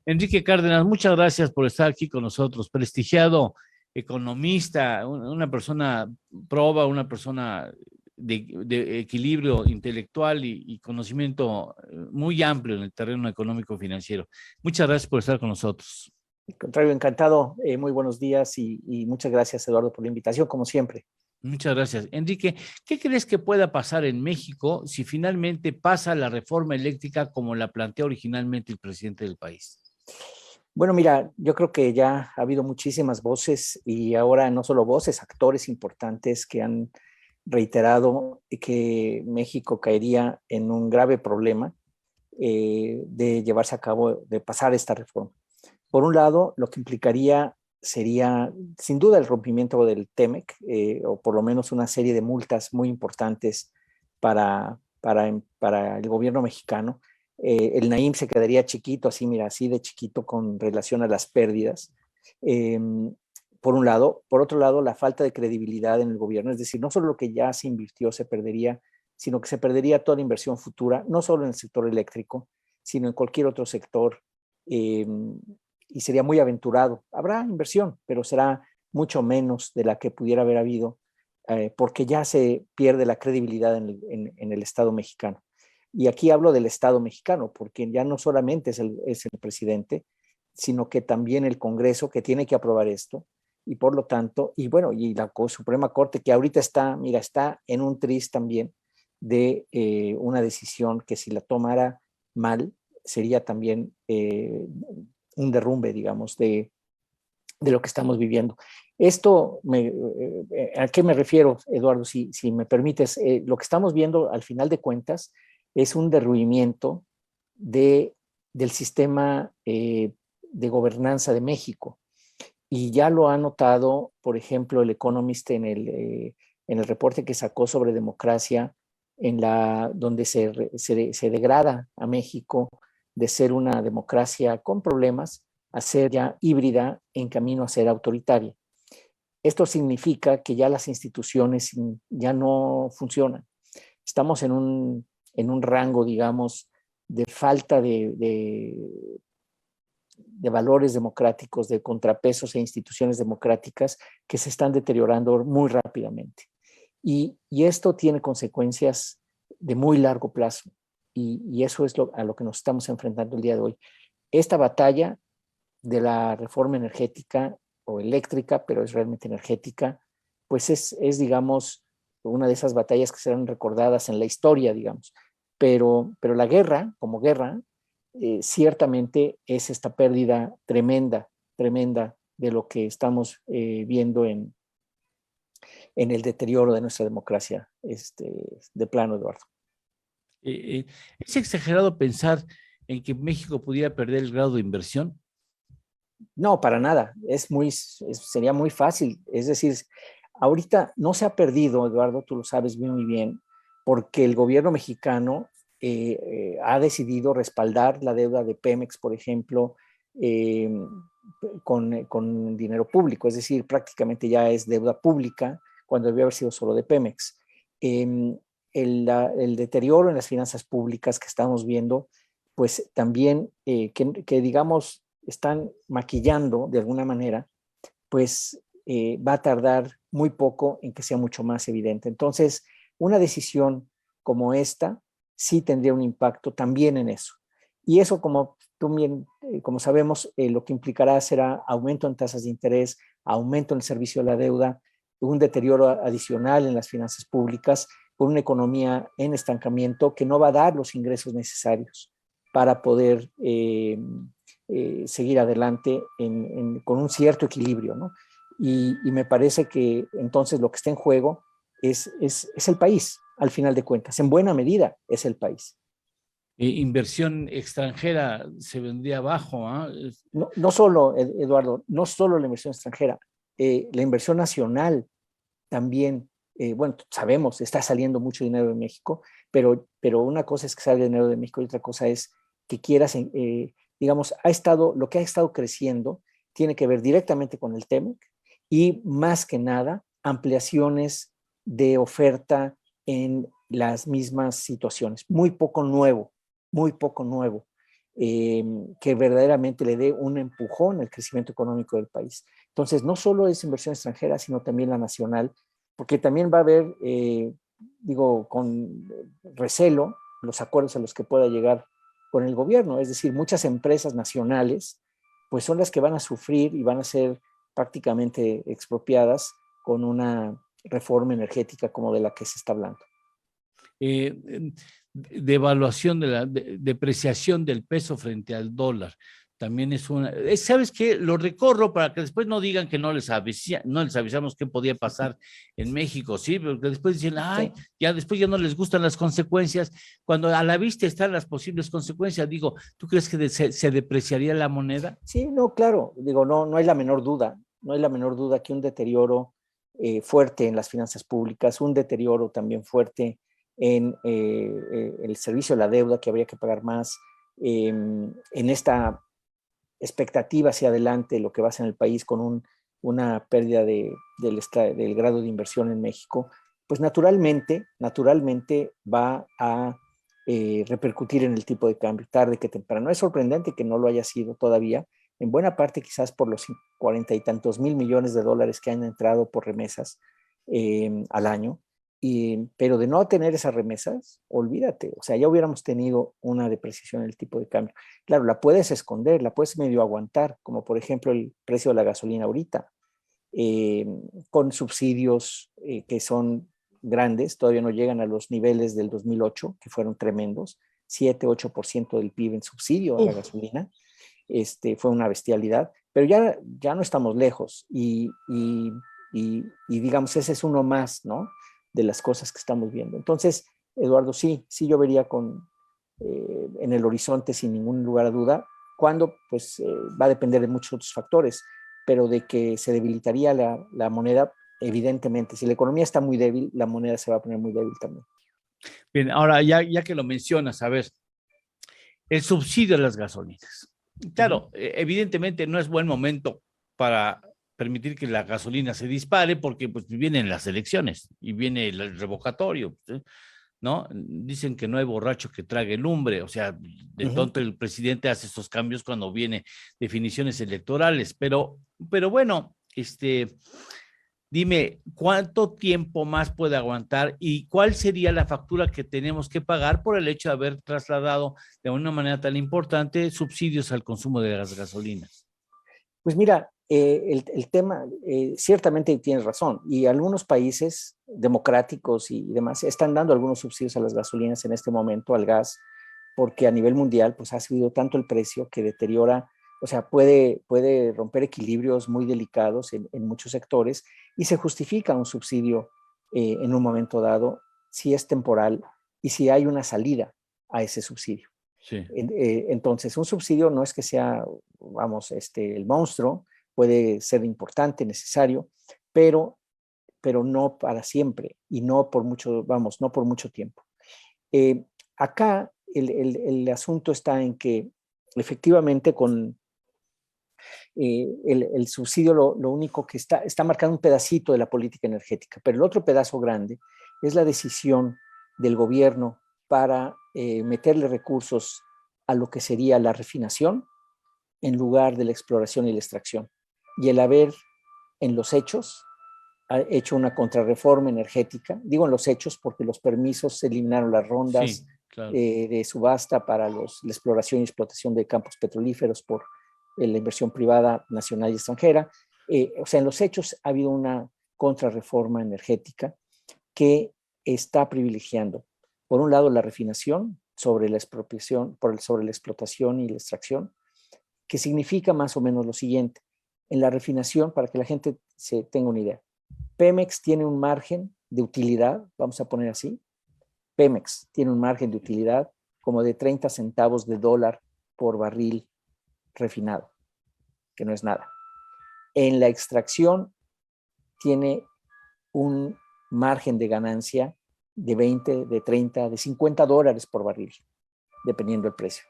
Enrique Cárdenas, muchas gracias por estar aquí con nosotros, prestigiado economista, una persona proba, una persona de equilibrio intelectual y conocimiento muy amplio en el terreno económico financiero. Muchas gracias por estar con nosotros. Al contrario, encantado. Muy buenos días y muchas gracias, Eduardo, por la invitación, como siempre. Muchas gracias. Enrique, ¿qué crees que pueda pasar en México si finalmente pasa la reforma eléctrica como la planteó originalmente el presidente del país? Bueno, mira, yo creo que ya ha habido muchísimas voces y ahora no solo voces, actores importantes que han reiterado que México caería en un grave problema de llevarse a cabo, de pasar esta reforma. Por un lado, lo que implicaría sería sin duda el rompimiento del TEMEC, o por lo menos una serie de multas muy importantes para el gobierno mexicano. El Naim se quedaría chiquito, así, mira, así de chiquito con relación a las pérdidas. Eh, por un lado. Por otro lado, la falta de credibilidad en el gobierno, es decir, no solo lo que ya se invirtió se perdería, sino que se perdería toda la inversión futura, no solo en el sector eléctrico, sino en cualquier otro sector. Eh, y sería muy aventurado. Habrá inversión, pero será mucho menos de la que pudiera haber habido, porque ya se pierde la credibilidad en el Estado mexicano. Y aquí hablo del Estado mexicano, porque ya no solamente es el presidente, sino que también el Congreso que tiene que aprobar esto, y por lo tanto, y bueno, y la Suprema Corte que ahorita está, mira, está en un tris también de una decisión que si la tomara mal, sería también un derrumbe, digamos, de lo que estamos viviendo. Esto, ¿a qué me refiero, Eduardo? Si me permites, lo que estamos viendo al final de cuentas es un derruimiento del sistema de gobernanza de México. Y ya lo ha notado, por ejemplo, el Economist en el reporte que sacó sobre democracia, donde se degrada a México de ser una democracia con problemas a ser ya híbrida en camino a ser autoritaria. Esto significa que ya las instituciones ya no funcionan. Estamos en un rango, digamos, de falta de valores democráticos, de contrapesos e instituciones democráticas que se están deteriorando muy rápidamente. Y esto tiene consecuencias de muy largo plazo. Y eso es a lo que nos estamos enfrentando el día de hoy. Esta batalla de la reforma energética o eléctrica, pero es realmente energética, pues digamos, una de esas batallas que serán recordadas en la historia, digamos. Pero la guerra, como guerra, ciertamente es esta pérdida tremenda, tremenda de lo que estamos viendo en el deterioro de nuestra democracia, de plano, Eduardo. ¿Es exagerado pensar en que México pudiera perder el grado de inversión? No, para nada. Sería muy fácil. Es decir, ahorita no se ha perdido, Eduardo, tú lo sabes muy bien, porque el gobierno mexicano ha decidido respaldar la deuda de Pemex, por ejemplo, eh, con dinero público. Es decir, prácticamente ya es deuda pública cuando debió haber sido solo de Pemex. El deterioro en las finanzas públicas que estamos viendo, pues también que digamos están maquillando de alguna manera, pues va a tardar muy poco en que sea mucho más evidente. Entonces, una decisión como esta sí tendría un impacto también en eso. Y eso, como tú bien, como sabemos, lo que implicará será aumento en tasas de interés, aumento en el servicio de la deuda, un deterioro adicional en las finanzas públicas, por una economía en estancamiento que no va a dar los ingresos necesarios para poder seguir adelante con un cierto equilibrio, ¿no? Y me parece que entonces lo que está en juego es el país, al final de cuentas. En buena medida es el país. Inversión extranjera se vendría abajo, ¿eh? No solo, Eduardo, no solo la inversión extranjera, la inversión nacional también, bueno, sabemos, está saliendo mucho dinero de México, pero una cosa es que salga dinero de México y otra cosa es que quieras, digamos, lo que ha estado creciendo tiene que ver directamente con el TEMEC y más que nada ampliaciones de oferta en las mismas situaciones. Muy poco nuevo, muy poco nuevo. que verdaderamente le dé un empujón al crecimiento económico del país. Entonces, no solo es inversión extranjera, sino también la nacional, porque también va a haber, digo, con recelo, los acuerdos a los que pueda llegar con el gobierno. Es decir, muchas empresas nacionales, pues son las que van a sufrir y van a ser prácticamente expropiadas con una reforma energética como de la que se está hablando. Devaluación de la depreciación del peso frente al dólar. También es una, ¿sabes qué? Lo recorro para que después no digan que no les avisamos qué podía pasar en México, ¿sí? Porque después dicen, ay, Sí. ya después ya no les gustan las consecuencias, cuando a la vista están las posibles consecuencias. Digo, ¿tú crees que se depreciaría la moneda? Sí, no, claro, digo, no hay la menor duda, no hay la menor duda que un deterioro fuerte en las finanzas públicas, un deterioro también fuerte en el servicio de la deuda, que habría que pagar más, en esta expectativa hacia adelante, lo que va a ser en el país con una pérdida del grado de inversión en México, pues naturalmente va a repercutir en el tipo de cambio, tarde que temprano. Es sorprendente que no lo haya sido todavía, en buena parte quizás por los 40 y tantos mil millones de dólares que han entrado por remesas al año, pero de no tener esas remesas, olvídate, o sea, ya hubiéramos tenido una depreciación en el tipo de cambio. Claro, la puedes esconder, la puedes medio aguantar, como por ejemplo el precio de la gasolina ahorita, eh, con subsidios que son grandes, todavía no llegan a los niveles del 2008, que fueron tremendos, 7-8% del PIB en subsidio a la gasolina. Fue una bestialidad, pero ya no estamos lejos y digamos, ese es uno más, ¿no? De las cosas que estamos viendo. Entonces, Eduardo, sí yo vería en el horizonte sin ningún lugar a duda, cuando pues va a depender de muchos otros factores, pero de que se debilitaría la moneda, evidentemente. Si la economía está muy débil, la moneda se va a poner muy débil también. Bien, ahora ya que lo mencionas, a ver, el subsidio a las gasolinas. Claro, evidentemente no es buen momento para permitir que la gasolina se dispare porque pues vienen las elecciones y viene el revocatorio, ¿no? Dicen que no hay borracho que trague lumbre, o sea, de tonto el presidente hace estos cambios cuando viene definiciones electorales, pero bueno, dime, ¿cuánto tiempo más puede aguantar y cuál sería la factura que tenemos que pagar por el hecho de haber trasladado de una manera tan importante subsidios al consumo de las gasolinas? Pues mira, el tema, ciertamente tienes razón, y algunos países democráticos y demás están dando algunos subsidios a las gasolinas en este momento, al gas, porque a nivel mundial pues ha subido tanto el precio que deteriora, o sea, puede romper equilibrios muy delicados en muchos sectores y se justifica un subsidio en un momento dado si es temporal y si hay una salida a ese subsidio. Sí. Entonces, un subsidio no es que sea, vamos, el monstruo, puede ser importante, necesario, pero, pero no para siempre y no por mucho, vamos, no por mucho tiempo. Acá el asunto está en que efectivamente con el subsidio lo único que está marcando un pedacito de la política energética, pero el otro pedazo grande es la decisión del gobierno para meterle recursos a lo que sería la refinación en lugar de la exploración y la extracción. Y el haber en los hechos ha hecho una contrarreforma energética, digo en los hechos porque los permisos se eliminaron, las rondas Sí, claro. de subasta para la exploración y explotación de campos petrolíferos por la inversión privada nacional y extranjera. O sea, en los hechos ha habido una contrarreforma energética que está privilegiando, por un lado, la refinación sobre la expropiación, sobre la explotación y la extracción, que significa más o menos lo siguiente. En la refinación, para que la gente se tenga una idea, Pemex tiene un margen de utilidad, vamos a poner así, Pemex tiene un margen de utilidad como de 30 centavos de dólar por barril refinado, que no es nada. En la extracción tiene un margen de ganancia de 20, de 30, de 50 dólares por barril, dependiendo del precio.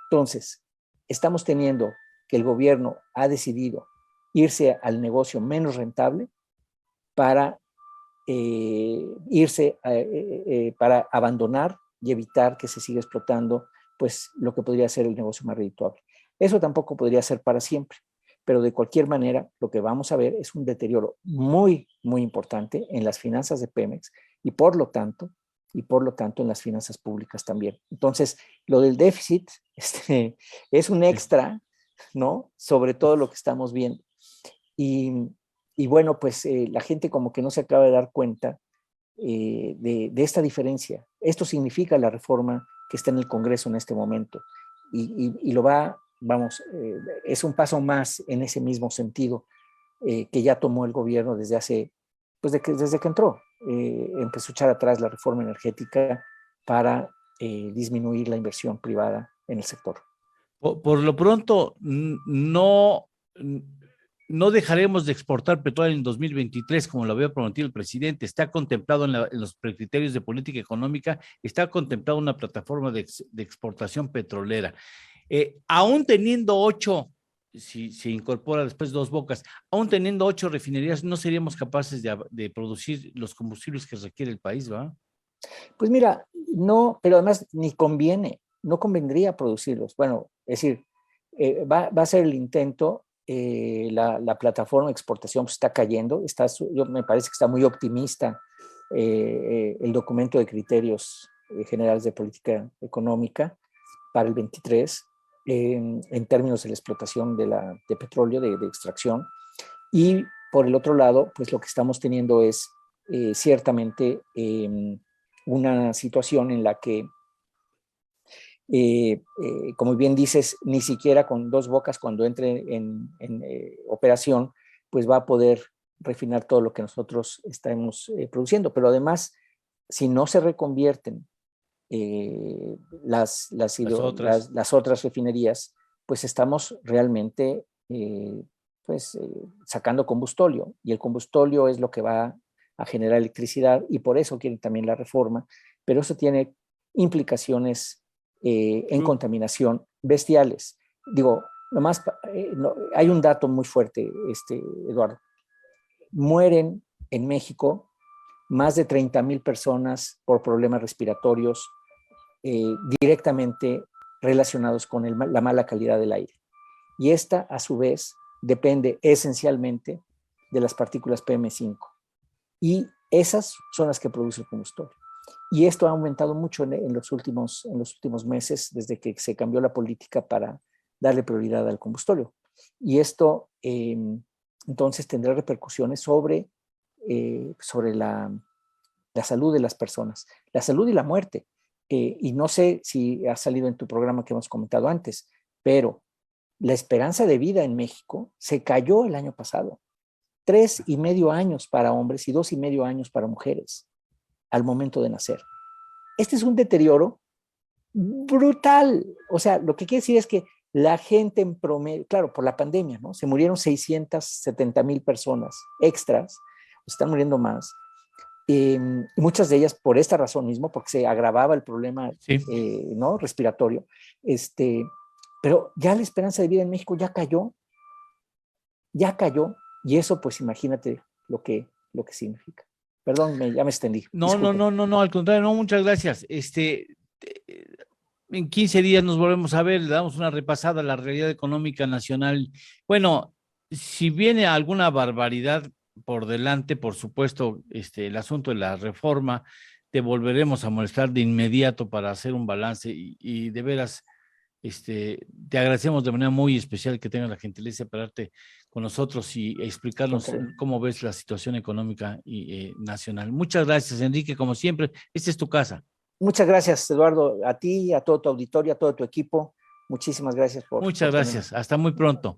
Entonces, estamos teniendo que el gobierno ha decidido irse al negocio menos rentable para para abandonar y evitar que se siga explotando pues lo que podría ser el negocio más redituable. Eso tampoco podría ser para siempre, pero de cualquier manera lo que vamos a ver es un deterioro muy, muy importante en las finanzas de Pemex y por lo tanto en las finanzas públicas también. Entonces, lo del déficit es un extra, ¿no? Sobre todo lo que estamos viendo. Y bueno, pues la gente como que no se acaba de dar cuenta de esta diferencia. Esto significa la reforma que está en el Congreso en este momento y lo es un paso más en ese mismo sentido que ya tomó el gobierno desde hace, pues desde que entró. Empezó a echar atrás la reforma energética para disminuir la inversión privada en el sector. Por lo pronto, no dejaremos de exportar petróleo en 2023, como lo había prometido el presidente. Está contemplado en los precriterios de política económica, está contemplada una plataforma de exportación petrolera. Aún teniendo 8, si se incorpora después Dos Bocas, aún teniendo 8 refinerías, no seríamos capaces de producir los combustibles que requiere el país, ¿va? Pues mira, no, pero además no convendría producirlos. Bueno, es decir, va a ser el intento. La plataforma de exportación está cayendo, me parece que está muy optimista el documento de criterios generales de política económica para el 23 en términos de la explotación de petróleo, de extracción. Y por el otro lado, pues lo que estamos teniendo es ciertamente una situación en la que como bien dices, ni siquiera con Dos Bocas, cuando entre en operación, pues va a poder refinar todo lo que nosotros estamos produciendo. Pero además, si no se reconvierten las otras refinerías, pues estamos realmente sacando combustóleo. Y el combustóleo es lo que va a generar electricidad y por eso quieren también la reforma. Pero eso tiene implicaciones en contaminación bestiales. Digo, nomás, hay un dato muy fuerte, Eduardo. Mueren en México más de 30,000 personas por problemas respiratorios directamente relacionados con la mala calidad del aire. Y esta, a su vez, depende esencialmente de las partículas PM5. Y esas son las que produce el combustóleo. Y esto ha aumentado mucho en los últimos meses, desde que se cambió la política para darle prioridad al combustóleo. Y esto entonces tendrá repercusiones sobre la salud de las personas, la salud y la muerte. Y no sé si ha salido en tu programa que hemos comentado antes, pero la esperanza de vida en México se cayó el año pasado. 3,5 años para hombres y 2,5 años para mujeres al momento de nacer. Este es un deterioro brutal. O sea, lo que quiere decir es que la gente en promedio, claro, por la pandemia, ¿no? Se murieron 670,000 personas extras, están muriendo más. Y muchas de ellas por esta razón mismo, porque se agravaba el problema sí. ¿no? respiratorio. Pero ya la esperanza de vida en México ya cayó, y eso pues imagínate lo que significa. Perdón, ya me extendí. No, al contrario, no, muchas gracias. En 15 días nos volvemos a ver, le damos una repasada a la realidad económica nacional. Bueno, si viene alguna barbaridad por delante, por supuesto, el asunto de la reforma, te volveremos a molestar de inmediato para hacer un balance y de veras, te agradecemos de manera muy especial que tengas la gentileza de pararte con nosotros y explicarnos cómo ves la situación económica nacional. Muchas gracias, Enrique, como siempre. Esta es tu casa. Muchas gracias, Eduardo, a ti, a todo tu auditorio, a todo tu equipo. Muchísimas gracias por Muchas gracias. Hasta muy pronto.